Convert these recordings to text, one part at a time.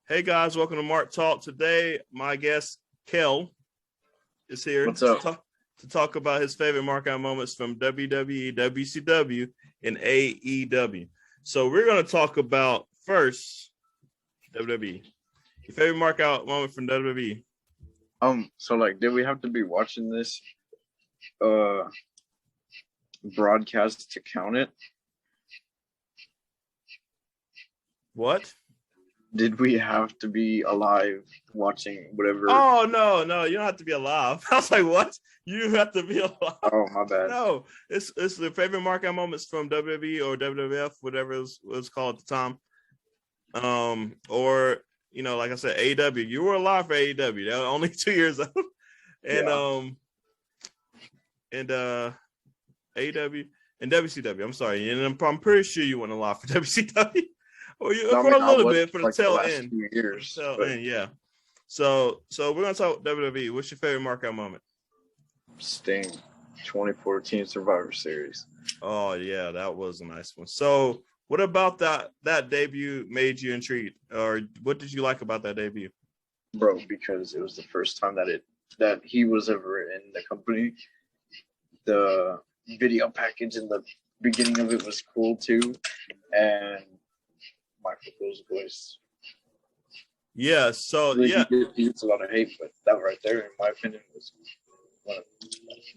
Hey guys, welcome to Mark Talk. Today, my guest Kel is here What's up? to talk about his favorite markout moments from WWE, WCW, and AEW. So we're going to talk about first WWE. Your favorite markout moment from WWE? Did we have to be watching this broadcast to count it? What? Did we have to be alive watching whatever? Oh no, you don't have to be alive. I was like, what? You have to be alive. Oh, my bad. No, it's the favorite markout moments from WWE or WWF, whatever it was called at the time. Or like I said, AEW. You were alive for AEW. That was only 2 years old. And AEW and WCW. I'm sorry, and I'm pretty sure you weren't alive for WCW. Or for a little bit for the tail end. Yeah. So we're gonna talk WWE. What's your favorite markout moment? Sting, 2014 Survivor Series. Oh yeah, that was a nice one. So what about that debut made you intrigued, or what did you like about that debut? Bro, because it was the first time that he was ever in the company. The video package in the beginning of it was cool too, and Michael's voice. Yeah, so really, yeah, he gets a lot of hate, but that right there, in my opinion, was one of the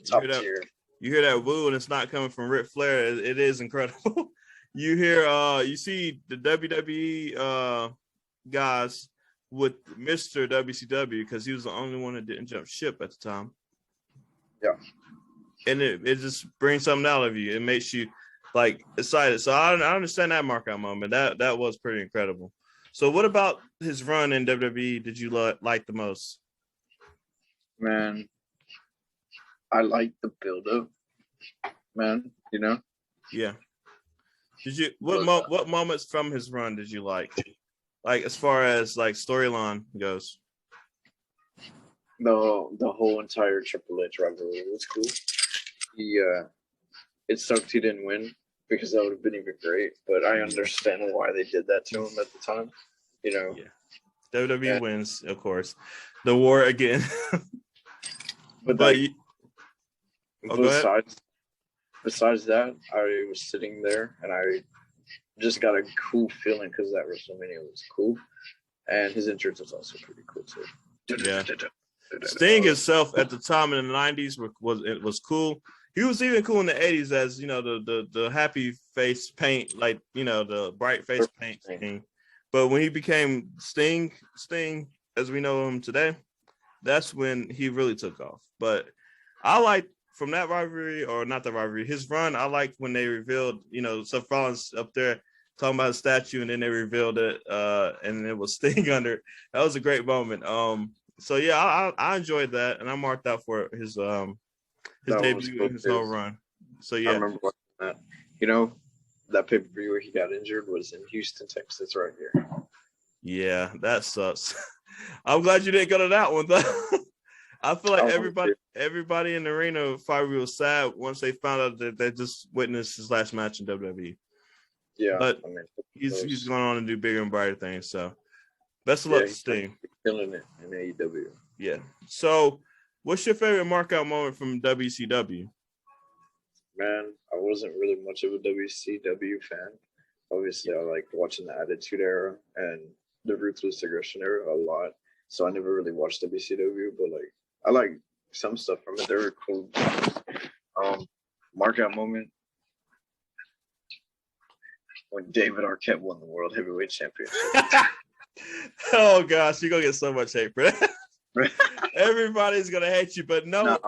top tier. You hear that woo, and it's not coming from Ric Flair. It is incredible. You hear, you see the WWE guys with Mr. WCW because he was the only one that didn't jump ship at the time. Yeah, and it just brings something out of you. It makes you like excited. So I understand that markout moment. That was pretty incredible. So what about his run in WWE did you like the most? Man, I like the build-up. Man, Yeah. Did you what moments from his run did you like? Like as far as like storyline goes? The whole entire Triple H rivalry was cool. It sucked he didn't win because that would have been even great. But I understand why they did that to him at the time. Yeah. WWE wins, of course. The war again. Besides that, I was sitting there and I just got a cool feeling because that WrestleMania was cool, and his entrance was also pretty cool too. Yeah. Sting himself at the time in the 90s was cool. He was even cool in the 80s as the happy face paint, like the bright face paint thing. But when he became Sting as we know him today, that's when he really took off. But I like from that rivalry, or not the rivalry, his run. I liked when they revealed, Seth Rollins up there talking about his statue, and then they revealed it, and it was Sting under it. That was a great moment. So yeah, I enjoyed that, and I marked out for his debut and his whole run. So yeah, I remember watching that. That pay-per-view where he got injured was in Houston, Texas, right here. Yeah, that sucks. I'm glad you didn't go to that one though. I feel like everybody in the arena probably was sad once they found out that they just witnessed his last match in WWE. Yeah, but he's going on to do bigger and brighter things. So best of luck to Sting. Killing it in AEW. Yeah. So, what's your favorite markout moment from WCW? Man, I wasn't really much of a WCW fan. Obviously, I liked watching the Attitude Era and the Ruthless Aggression Era a lot. So I never really watched WCW, but I like some stuff from it. They were cool. Markout moment when David Arquette won the World Heavyweight Championship. Oh gosh, you're gonna get so much hate for that. Everybody's gonna hate you, but no,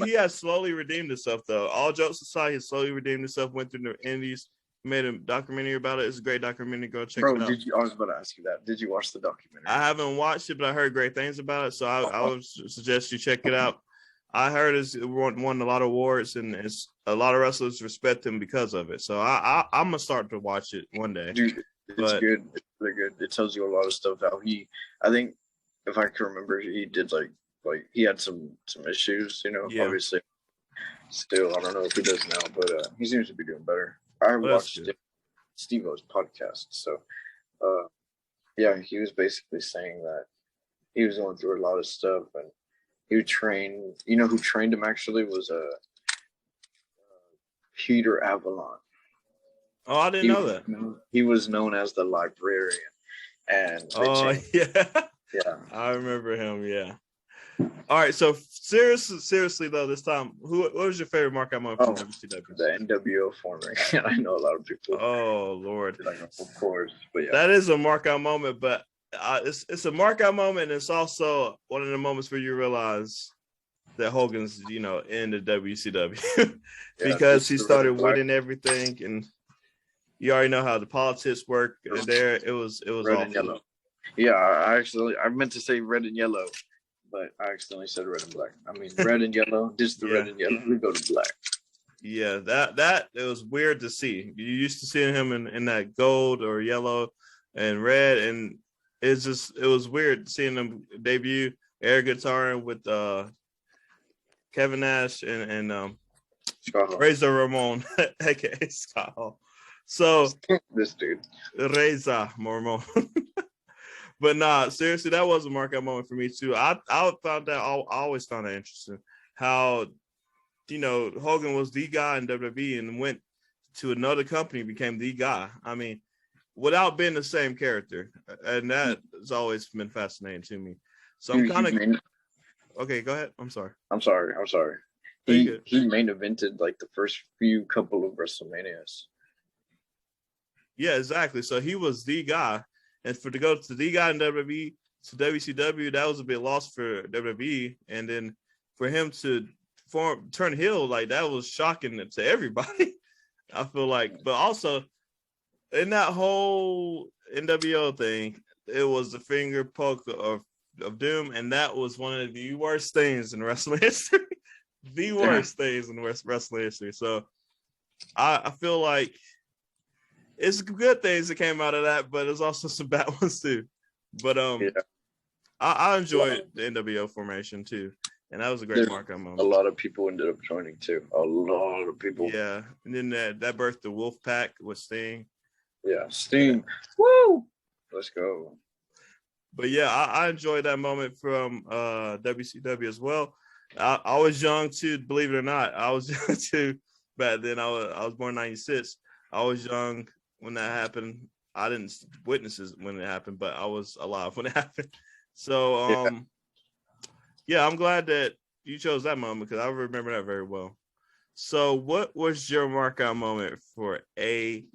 he has slowly redeemed himself though. All jokes aside, he slowly redeemed himself. Went through the Indies, made a documentary about it. It's a great documentary. Go check it out. I was about to ask you that. Did you watch the documentary? I haven't watched it, but I heard great things about it. So I would suggest you check it out. I heard it won a lot of awards, and it's a lot of wrestlers respect him because of it. So I'm gonna start to watch it one day. Dude, it's good. It's really good. It tells you a lot of stuff. I think if I can remember, he did like he had some issues. Obviously. Still, I don't know if he does now, but he seems to be doing better. I watched Steve-O's podcast, so Yeah, he was basically saying that he was going through a lot of stuff, and he trained. You know who trained him actually was Peter Avalon. Oh, I didn't He know that. he was known as the librarian, and they Oh, changed. yeah. Yeah, I remember him. Yeah. All right. So seriously though, this time, what was your favorite markout moment from WCW? the NWO formation. I know a lot of people. Oh Lord. Like, of course, but yeah, That is a markout moment, but it's a markout moment. And it's also one of the moments where you realize that Hogan's, in the WCW because he started winning everything, and you already know how the politics work. And there, it was red and yellow. Yeah, I meant to say red and yellow, but I accidentally said red and black. I mean, red and yellow, just the red and yellow. We go to black. Yeah, that it was weird to see. You used to seeing him in that gold or yellow and red, and it was weird seeing him debut air guitaring with Kevin Nash and Razor Ramon, aka Scott Hall. So this dude, Razor Ramon. But nah, seriously, that was a markout moment for me too. I found that I always found that interesting how Hogan was the guy in WWE and went to another company, became the guy. I mean, without being the same character, and that has always been fascinating to me. So I'm kind of okay. Go ahead. I'm sorry. He main evented like the first few couple of WrestleManias. Yeah, exactly. So he was the guy, and to go to the guy in WWE to WCW, that was a bit lost for WWE, and then for him to turn heel, like that was shocking to everybody. I feel like, but also in that whole NWO thing, it was the finger poke of doom, and that was one of the worst things in wrestling history. The worst things in wrestling history. So I feel like it's good things that came out of that, but there's also some bad ones too. But I enjoyed the NWO formation too, and that was a great markout moment. A lot of people ended up joining too. A lot of people. Yeah, and then that birthed the Wolf Pack with Sting. Yeah, Sting. Yeah. Woo! Let's go. But yeah, I enjoyed that moment from WCW as well. I was young too, believe it or not. I was young too back then. I was born in '96. I was young when that happened. I didn't witness it when it happened, but I was alive when it happened. So yeah, I'm glad that you chose that moment because I remember that very well. So what was your markout moment for AEW?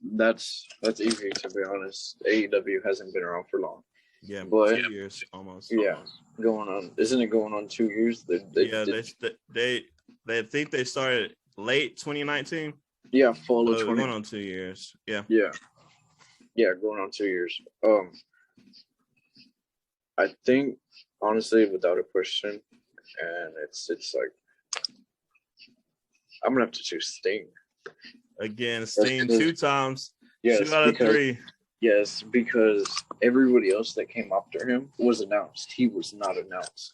That's easy, to be honest. AEW hasn't been around for long. Yeah, but 2 years almost. Yeah, going on. Isn't it going on 2 years? They think they started late 2019. Yeah, fall of 20. Going on 2 years. Yeah, going on 2 years. I think honestly, without a question, and it's like I'm gonna have to choose Sting. Again, Sting 2 times. Yes, 2 out of 3. Yes, because everybody else that came after him was announced. He was not announced.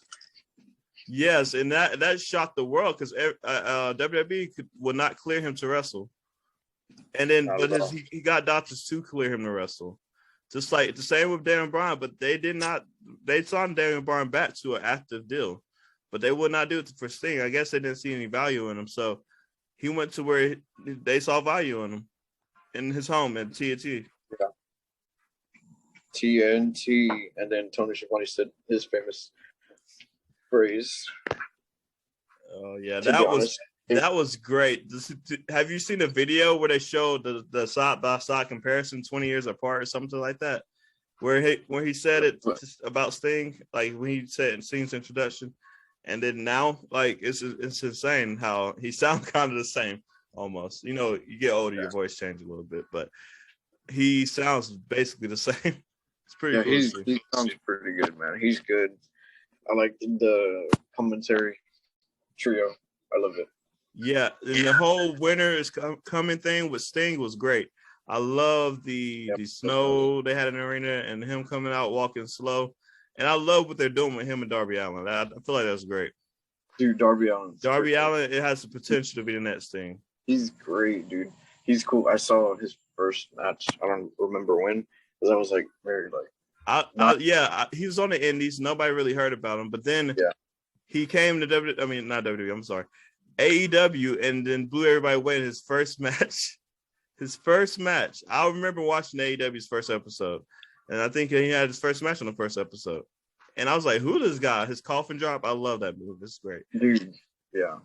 Yes, and that shocked the world because WWE would not clear him to wrestle. And then, he got doctors to clear him to wrestle. Just like the same with Daniel Bryan, but they did not. They signed Daniel Bryan back to an active deal, but they would not do it for Sting. I guess they didn't see any value in him, so he went to where they saw value in him, in his home at TNT. Yeah. TNT, and then Tony Schiavone said his famous phrase. Oh yeah, that was great. Have you seen the video where they showed the side by side comparison 20 years apart or something like that? Where he said it about Sting, like when he said in Sting's introduction, and then now, like it's insane how he sounds kind of the same almost. You get older, your voice changes a little bit, but he sounds basically the same. It's pretty cool. He sounds pretty good, man. He's good. I like the commentary trio. I love it. Yeah, and the whole winter is coming thing with Sting was great. I love the snow they had in the arena and him coming out walking slow. And I love what they're doing with him and Darby Allin. I feel like that's great. Dude, Darby Allin. Allin, it has the potential to be the next Sting. He's great, dude. He's cool. I saw his first match. I don't remember when, because I was like very like he was on the Indies. Nobody really heard about him, but then he came to not WWE. I'm sorry, AEW, and then blew everybody away in his first match. His first match. I remember watching AEW's first episode, and I think he had his first match on the first episode. And I was like, "Who this guy?" His coffin drop. I love that move. It's great, dude. Yeah,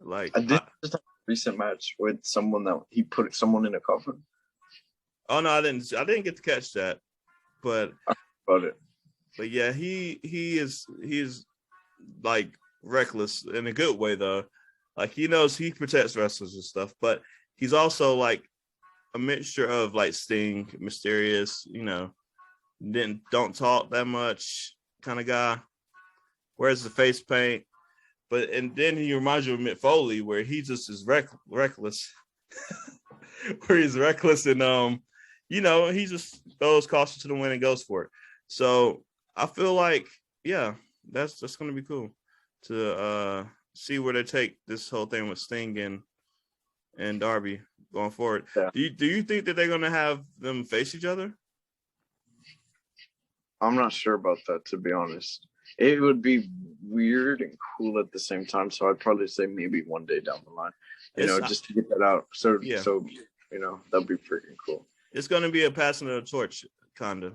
like I did just have a recent match with someone that he put someone in a coffin. Oh no, I didn't get to catch that, but About it. But yeah, he is like reckless in a good way though. Like he knows he protects wrestlers and stuff, but he's also like a mixture of like Sting, mysterious, don't talk that much kind of guy. Wears the face paint, and then he reminds you of Mick Foley, where he just is reckless, where he's reckless and he just throws caution to the wind and goes for it. So I feel like that's gonna be cool to see where they take this whole thing with Sting and Darby going forward. Yeah. Do you think that they're gonna have them face each other? I'm not sure about that, to be honest. It would be weird and cool at the same time. So I'd probably say maybe one day down the line, just to get that out. So that'd be freaking cool. It's gonna be a passing of the torch, kinda.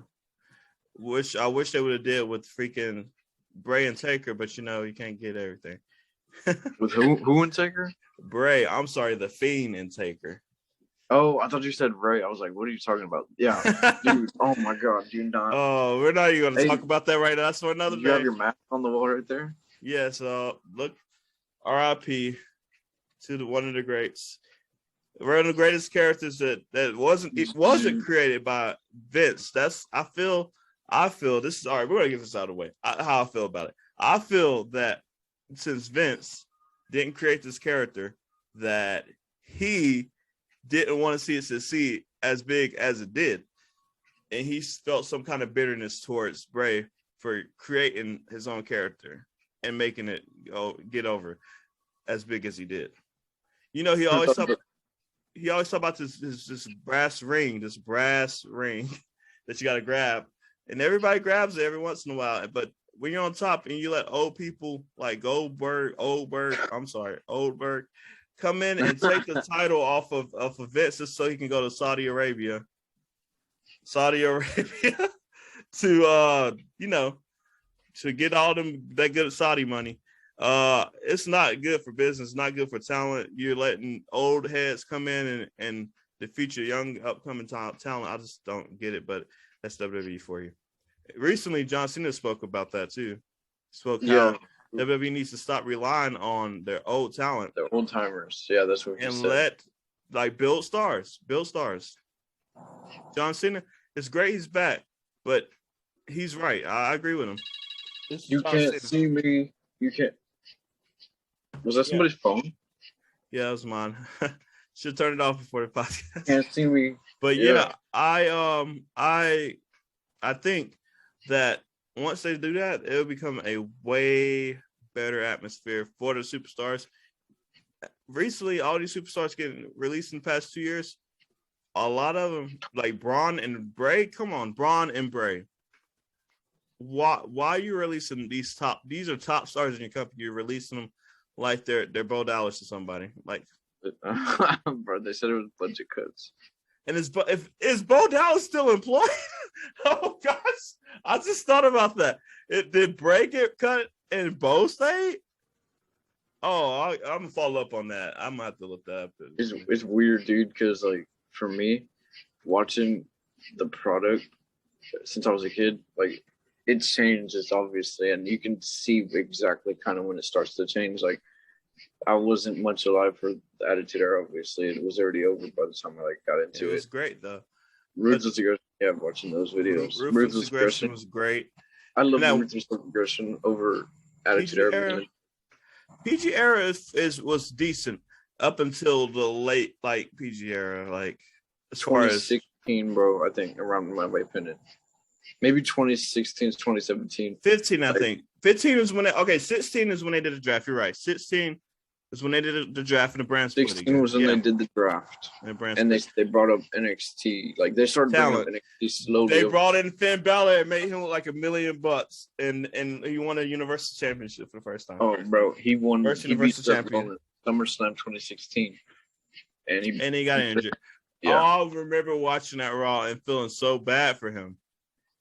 I wish they would have did with freaking Bray and Taker, but you can't get everything. With who and Taker? Bray. I'm sorry, the Fiend and Taker. Oh, I thought you said Ray. I was like, what are you talking about? Yeah, dude. Oh my God, do not. Oh, we're not even going to talk about that right now. That's for another day. You have your map on the wall right there. Yeah. So look, R.I.P. to one of the greats. One of the greatest characters that wasn't created by Vince. I feel this is all right. We're gonna get this out of the way. How I feel about it. I feel that since Vince didn't create this character, that he didn't want to see it succeed as big as it did, and he felt some kind of bitterness towards Bray for creating his own character and making it get over as big as he did. He always talked about this brass ring that you got to grab, and everybody grabs it every once in a while. But when you're on top and you let old people like Oldberg, come in and take the title off of Vince just so he can go to Saudi Arabia to to get all that good Saudi money. It's not good for business, not good for talent. You're letting old heads come in and defeat your young upcoming talent. I just don't get it, but that's WWE for you. Recently, John Cena spoke about that too. How WWE needs to stop relying on their old talent. Their old timers. Yeah, that's what he said. And build stars. John Cena, it's great he's back, but he's right. I agree with him. You can't see me. You can't. Was that somebody's phone? Yeah, it was mine. Should turn it off before the podcast. Can't see me. But I think that once they do that, it'll become a way better atmosphere for the superstars. Recently, all these superstars getting released in the past 2 years, a lot of them, like Braun and Bray. Come on, Braun and Bray. Why are you releasing these are top stars in your company? You're releasing them like they're Bo Dallas or somebody. Like, bro, they said it was budget cuts. And is Bo Dallas still employed? Oh gosh, I just thought about that. Did Bray get cut and Bo stayed? Oh, I'm gonna follow up on that. I'm gonna have to look that up. It's weird, dude, because like for me, watching the product since I was a kid, like it changes obviously, and you can see exactly kind of when it starts to change. Like I wasn't much alive for the Attitude Era. Obviously, it was already over by the time I got into it. It was great though. Ruthless Aggression, watching those videos. Ruthless Aggression was great. I love Ruthless Aggression over Attitude Era. PG Era was decent up until the late PG Era, like as far as 2016, bro. I think around my opinion, maybe 2016 to 2017. 15, I think. 15 is when 16 is when they did the draft. You're right. 16 It's when they did the draft and the brand split. 16 was when they did the draft. And they brought up NXT. Like, they started bringing up NXT slowly. They brought in Finn Balor and made him look like $1 million, and he won a Universal Championship for the first time. Oh, bro, he won. First Universal Champion. SummerSlam 2016. And he got injured. Yeah. I remember watching that Raw and feeling so bad for him.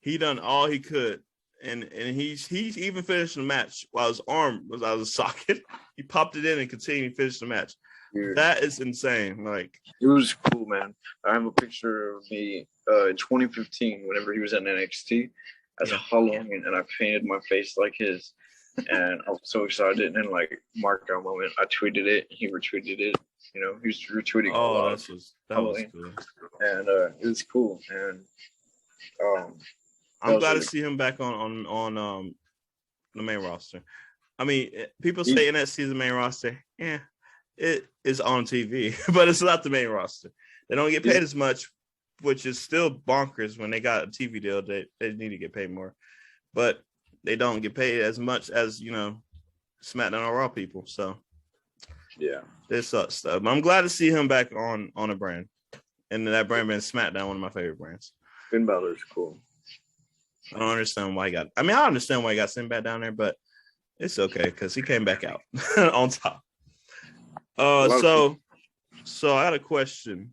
He done all he could. And he's even finished the match while his arm was out of the socket. He popped it in and continued to finish the match. Dude. That is insane. Like, it was cool, man. I have a picture of me in 2015 whenever he was in NXT as a Halloween, and I painted my face like his. And I was so excited. And like Markout Moment, I tweeted it. He retweeted it. You know, he was retweeting. Oh, that was cool. And it was cool. And I'm glad to see him back on the main roster. I mean, people say NXT is the main roster. Yeah, it is on TV, but it's not the main roster. They don't get paid as much, which is still bonkers. When they got a TV deal, they need to get paid more, but they don't get paid as much as, you know, SmackDown or Raw people. So yeah, this sucks. I'm glad to see him back on a brand, and that brand being SmackDown, one of my favorite brands. Finn Balor is cool. I don't understand why I understand why he got sent back down there, but it's okay because he came back out on top. So I had a question.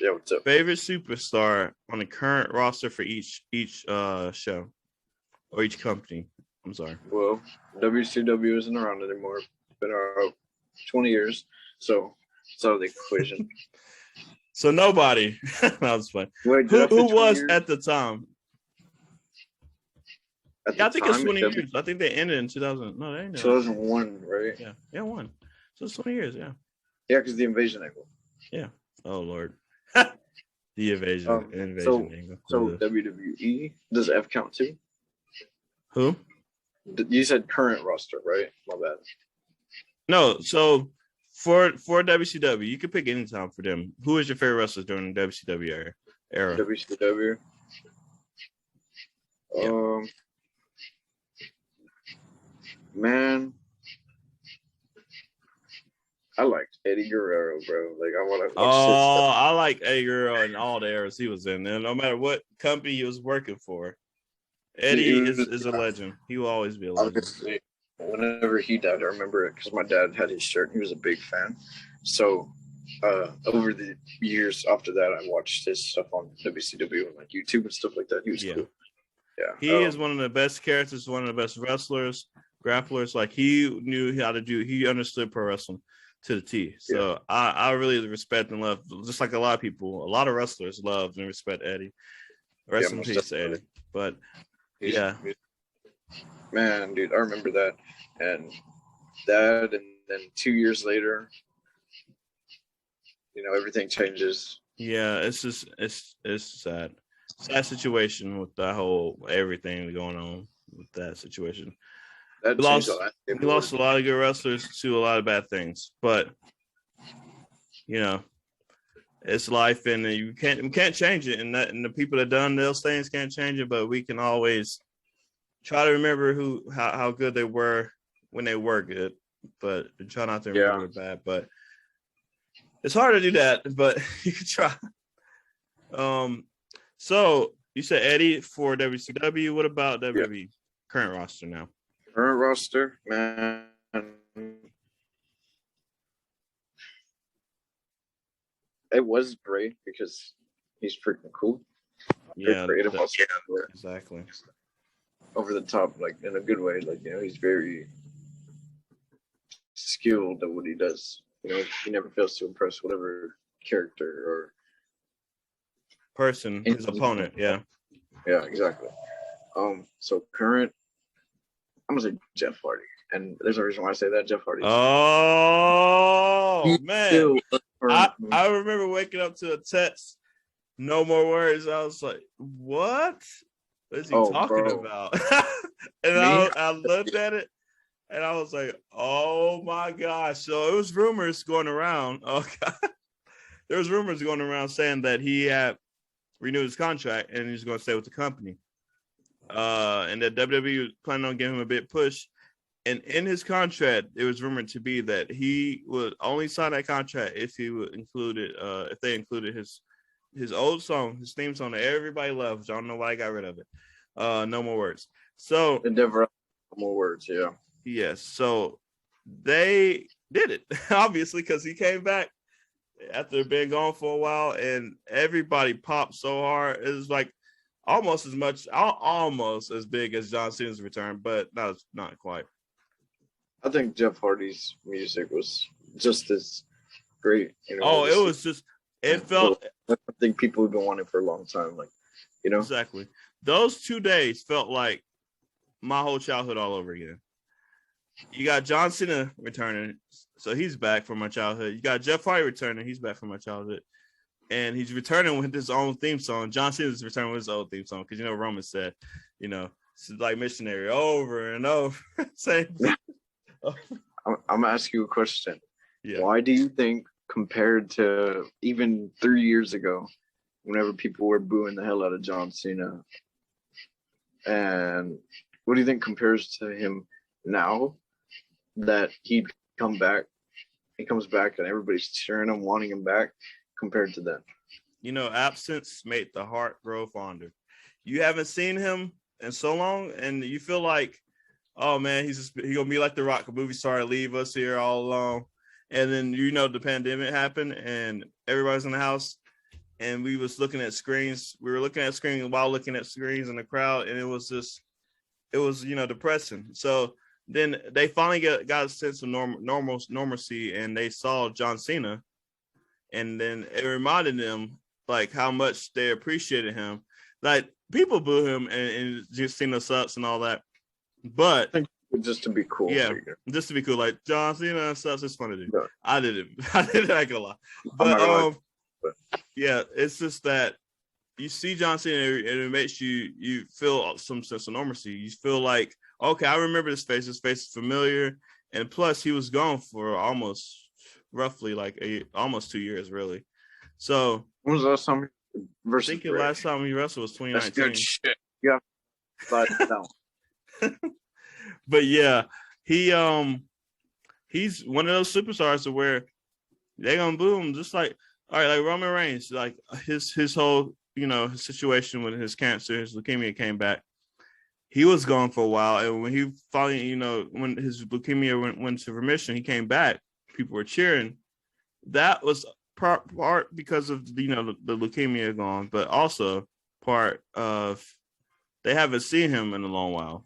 Yeah, what's up? Favorite superstar on the current roster for each show or each company? I'm sorry. Well, WCW isn't around anymore. It's been around 20 years, so it's out of the equation. So nobody. That was fun. Wait, who was at the time? I think it's 20 years. I think they ended in 2000. No, they ended 2001, right? Yeah, one. So it's 20 years, yeah. Yeah, because the invasion angle. Yeah. Oh, Lord. The invasion angle. So WWE, does F count too? Who? You said current roster, right? My bad. No, so for WCW, you can pick any time for them. Who is your favorite wrestler during the WCW era? WCW? Yeah. Man, I liked Eddie Guerrero, bro. Like, I want to. I like Eddie Guerrero in all the eras he was in, and no matter what company he was working for, Eddie is a legend. He will always be a legend. Obviously, whenever he died, I remember it because my dad had his shirt. He was a big fan. So, over the years after that, I watched his stuff on WCW and like YouTube and stuff like that. He was cool. Yeah, he is one of the best characters, one of the best wrestlers, grapplers. Like, he knew how to do. He understood pro wrestling to the T. So I really respect and love, just like a lot of people, a lot of wrestlers love and respect Eddie. Rest in peace, Eddie. But man, dude, I remember that, and then 2 years later, you know, everything changes. Yeah, it's just it's sad situation with that whole everything going on with that situation. We lost a lot of good wrestlers to a lot of bad things, but you know, it's life, and we can't change it. And the people that done those things can't change it, but we can always try to remember how good they were when they were good, but try not to remember bad. But it's hard to do that, but you can try. So you said Eddie for WCW. What about WWE current roster now? Current roster, man. It was great because he's freaking cool. Yeah, exactly. Over the top, like in a good way. Like, you know, he's very skilled at what he does. You know, he never fails to impress whatever character or person, his opponent. Yeah, exactly. So current, I'm gonna say Jeff Hardy, and there's a reason why I say that. Jeff Hardy. Oh man, I remember waking up to a text, no more words. I was like, what is he talking about? And I looked at it, and I was like, oh my gosh. So it was rumors going around. Oh God, there was rumors going around saying that he had renewed his contract and he's going to stay with the company. And that WWE was planning on giving him a big push. And in his contract, it was rumored to be that he would only sign that contract if he would include it, if they included his old song, his theme song that everybody loves. I don't know why I got rid of it. No More Words. So Endeavor, no more words. Yeah. yes, so they did it obviously because he came back after being gone for a while, and everybody popped so hard. It was like almost as big as John Cena's return, but not quite. I think Jeff Hardy's music was just as great. It was just, it felt. I think people have been wanting for a long time. Like, Exactly. Those 2 days felt like my whole childhood all over again. You got John Cena returning, so he's back from my childhood. You got Jeff Hardy returning, he's back from my childhood. And he's returning with his own theme song. John Cena's returning with his own theme song because Roman said, it's like missionary over and over. Same. I'm gonna ask you a question. Yeah. Why do you think, compared to even 3 years ago, whenever people were booing the hell out of John Cena, and what do you think compares to him now that he comes back and everybody's cheering him, wanting him back, compared to then? Absence made the heart grow fonder. You haven't seen him in so long, and you feel like, oh man, he's gonna be like The Rock, a movie star, leave us here all alone. And then the pandemic happened, and everybody's in the house, and we was looking at screens. We were looking at screens while looking at screens in the crowd, and it was depressing. So then they finally got a sense of normalcy, and they saw John Cena, and then it reminded them like how much they appreciated him. Like, people boo him and just Cena sucks and all that, but just to be cool. Yeah, just to be cool. Like, John Cena sucks. It's fun to do. Yeah. I did it. I ain't gonna lie. But yeah, it's just that you see John Cena and it makes you feel some sense of normalcy. You feel like, okay, I remember this face. This face is familiar. And plus, he was gone for roughly almost 2 years, really. So when was the last time? I think the last time he wrestled was 2019. That's good shit. Yeah, but no. But yeah, he's one of those superstars to where they're gonna boo him, just like, all right, like Roman Reigns, like his whole his situation with his cancer, his leukemia came back. He was gone for a while, and when he finally, when his leukemia went to remission, he came back. People were cheering. That was part because of the leukemia gone, but also part of they haven't seen him in a long while.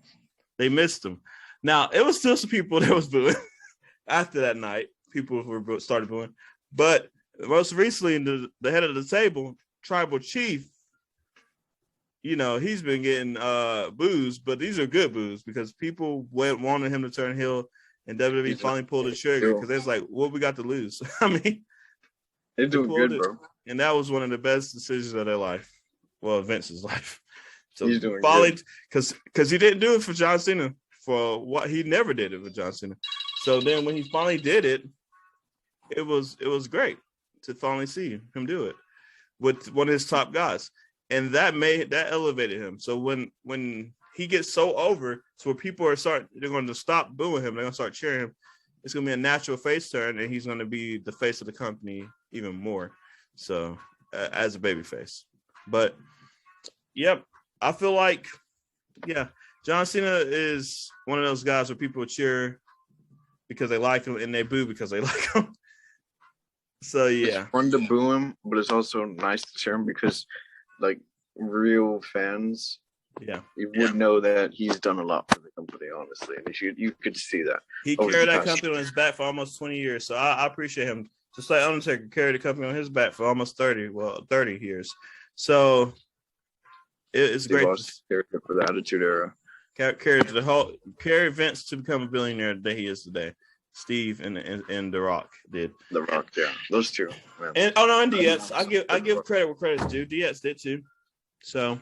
They missed him. Now, it was still some people that was booing after that night. People started booing. But most recently, the head of the table, Tribal Chief, he's been getting boos, but these are good boos because people wanted him to turn heel, and WWE finally pulled the trigger because it's like, what we got to lose? I mean, they're doing good, bro. And that was one of the best decisions of their life. Well, Vince's life. So he's doing good. Because he didn't do it for John Cena. For what he never did it with John Cena. So then when he finally did it, it was great to finally see him do it with one of his top guys. And that elevated him. So when he gets so over to where people they're going to stop booing him, they're going to start cheering him, it's going to be a natural face turn, and he's going to be the face of the company even more. So as a baby face. But yep, I feel like, yeah, John Cena is one of those guys where people cheer because they like him and they boo because they like him. So yeah, it's fun to boo him, but it's also nice to cheer him because, like, real fans, you would know that he's done a lot for the company, honestly, and you could see that. He carried that company on his back for almost 20 years, so I appreciate him. Just like Undertaker carried the company on his back for almost 30 years. So it's great. For the Attitude Era. Carry Vince to become a billionaire that he is today. Steve and The Rock did. The Rock, yeah, those two. Man. And DX, I give credit where credit's due. DX did too. So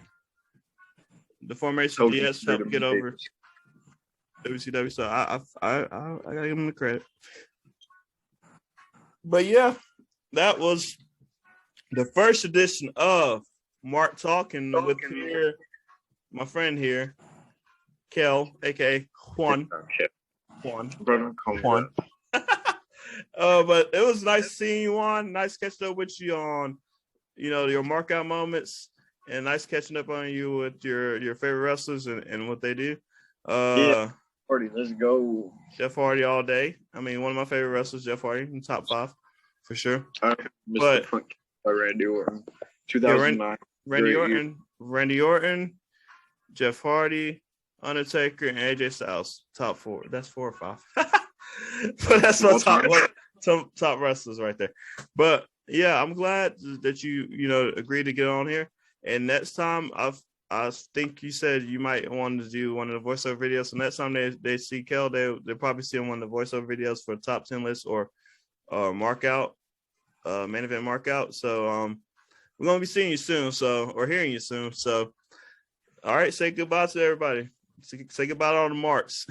the formation of DX helped get over WCW. So I gotta give him the credit. But yeah, that was the first edition of Mark Talking with my friend here, Kel, aka Juan. Brother, call me Juan. that. But it was nice seeing you on. Nice catching up with you on, your markout moments, and nice catching up on you with your favorite wrestlers and what they do. Yeah, Hardy, let's go. Jeff Hardy all day. I mean, one of my favorite wrestlers, Jeff Hardy, in top 5 for sure. Mr. Funk by Randy Orton, 2009. Yeah, Randy Orton, Jeff Hardy, Undertaker, and AJ Styles, top 4. That's 4 or 5. But that's my top wrestlers right there. But yeah, I'm glad that you agreed to get on here. And next time, I think you said you might want to do one of the voiceover videos. So next time they see Kel, they'll probably see one of the voiceover videos for top 10 lists or markout, main event markout. So we're gonna be seeing you soon, or hearing you soon. So all right, say goodbye to everybody. Say goodbye to all the marks.